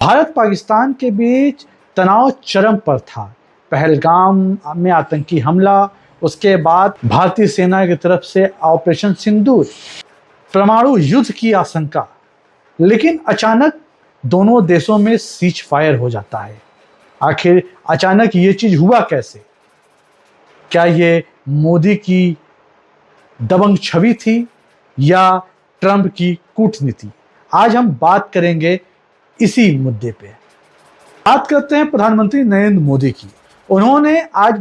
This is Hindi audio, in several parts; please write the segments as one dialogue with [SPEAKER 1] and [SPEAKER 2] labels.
[SPEAKER 1] भारत पाकिस्तान के बीच तनाव चरम पर था। पहलगाम में आतंकी हमला, उसके बाद भारतीय सेना की तरफ से ऑपरेशन सिंदूर, परमाणु युद्ध की आशंका। लेकिन अचानक दोनों देशों में सीज फायर हो जाता है। आखिर अचानक ये चीज हुआ कैसे? क्या ये मोदी की दबंग छवि थी या ट्रंप की कूटनीति? आज हम बात करेंगे इसी मुद्दे पे। बात करते हैं प्रधानमंत्री नरेंद्र मोदी की। उन्होंने आज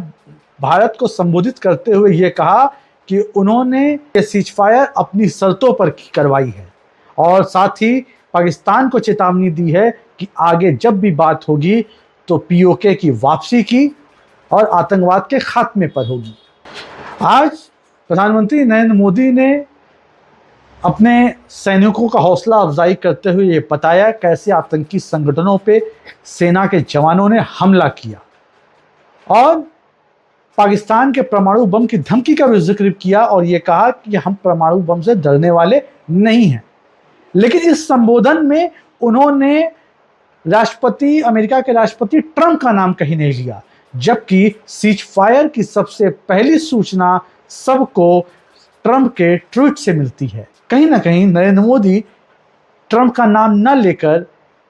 [SPEAKER 1] भारत को संबोधित करते हुए ये कहा कि उन्होंने ये सीज फायर अपनी शर्तों पर करवाई है और साथ ही पाकिस्तान को चेतावनी दी है कि आगे जब भी बात होगी तो पीओके की वापसी की और आतंकवाद के खात्मे पर होगी। आज प्रधानमंत्री नरेंद्र मोदी ने अपने सैनिकों का हौसला अफजाई करते हुए ये बताया कैसे आतंकी संगठनों पे सेना के जवानों ने हमला किया और पाकिस्तान के परमाणु बम की धमकी का भी जिक्र किया और ये कहा कि हम परमाणु बम से डरने वाले नहीं हैं। लेकिन इस संबोधन में उन्होंने अमेरिका के राष्ट्रपति ट्रंप का नाम कहीं नहीं लिया, जबकि सीज फायर की सबसे पहली सूचना सबको ट्रंप के ट्वीट से मिलती है। कहीं ना कहीं नरेंद्र मोदी ट्रंप का नाम न लेकर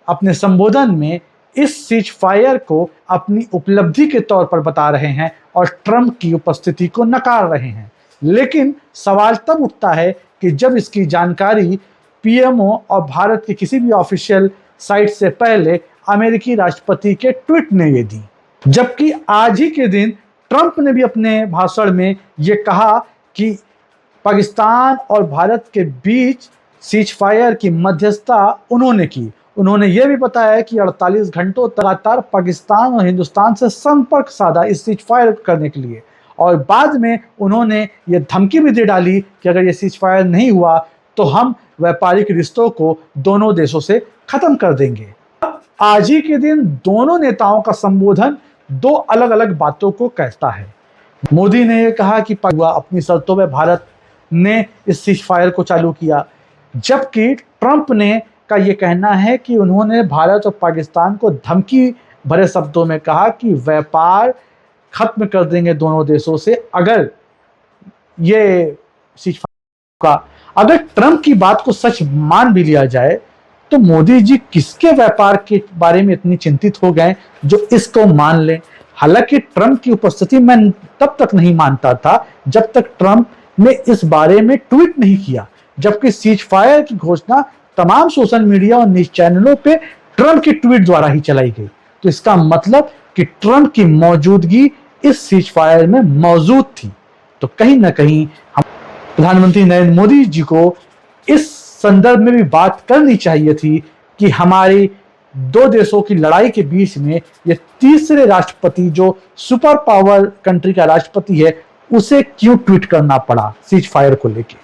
[SPEAKER 1] अपने संबोधन में इस सीज फायर को अपनी उपलब्धि के तौर पर बता रहे हैं और ट्रंप की उपस्थिति को नकार रहे हैं। लेकिन सवाल तब उठता है कि जब इसकी जानकारी पीएमओ और भारत के किसी भी ऑफिशियल साइट से पहले अमेरिकी राष्ट्रपति के ट्वीट ने ये दी, जबकि आज ही के दिन ट्रंप ने भी अपने भाषण में ये कहा कि पाकिस्तान और भारत के बीच सीज फायर की मध्यस्थता उन्होंने की। उन्होंने यह भी बताया कि 48 घंटों लगातार पाकिस्तान और हिंदुस्तान से संपर्क साधा इस सीज फायर करने के लिए और बाद में उन्होंने ये धमकी भी दे डाली कि अगर ये सीज फायर नहीं हुआ तो हम व्यापारिक रिश्तों को दोनों देशों से खत्म कर देंगे। आज ही के दिन दोनों नेताओं का संबोधन दो अलग अलग बातों को कहता है। मोदी ने यह कहा कि अपनी शर्तों में भारत ने इस सीज फायर को चालू किया, जबकि ट्रंप ने का ये कहना है कि उन्होंने भारत और पाकिस्तान को धमकी भरे शब्दों में कहा कि व्यापार खत्म कर देंगे दोनों देशों से अगर ये सीज फायर का। अगर ट्रंप की बात को सच मान भी लिया जाए तो मोदी जी किसके व्यापार के बारे में इतनी चिंतित हो गए जो इसको मान लें। हालांकि ट्रंप की उपस्थिति मैं तब तक नहीं मानता था जब तक ट्रंप ने इस बारे में ट्वीट नहीं किया, जबकि सीज फायर की घोषणा तमाम सोशल मीडिया और न्यूज चैनलों पे ट्रंप के ट्वीट द्वारा ही चलाई गई। तो इसका मतलब कि ट्रंप की मौजूदगी इस सीज फायर में मौजूद थी। तो कहीं ना कहीं हम प्रधानमंत्री नरेंद्र मोदी जी को इस संदर्भ में भी बात करनी चाहिए थी कि हमारी दो देशों की लड़ाई के बीच में ये तीसरे राष्ट्रपति जो सुपर पावर कंट्री का राष्ट्रपति है उसे क्यों ट्वीट करना पड़ा सीज फायर को लेके।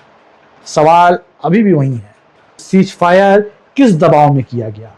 [SPEAKER 1] सवाल अभी भी वही है, सीज फायर किस दबाव में किया गया।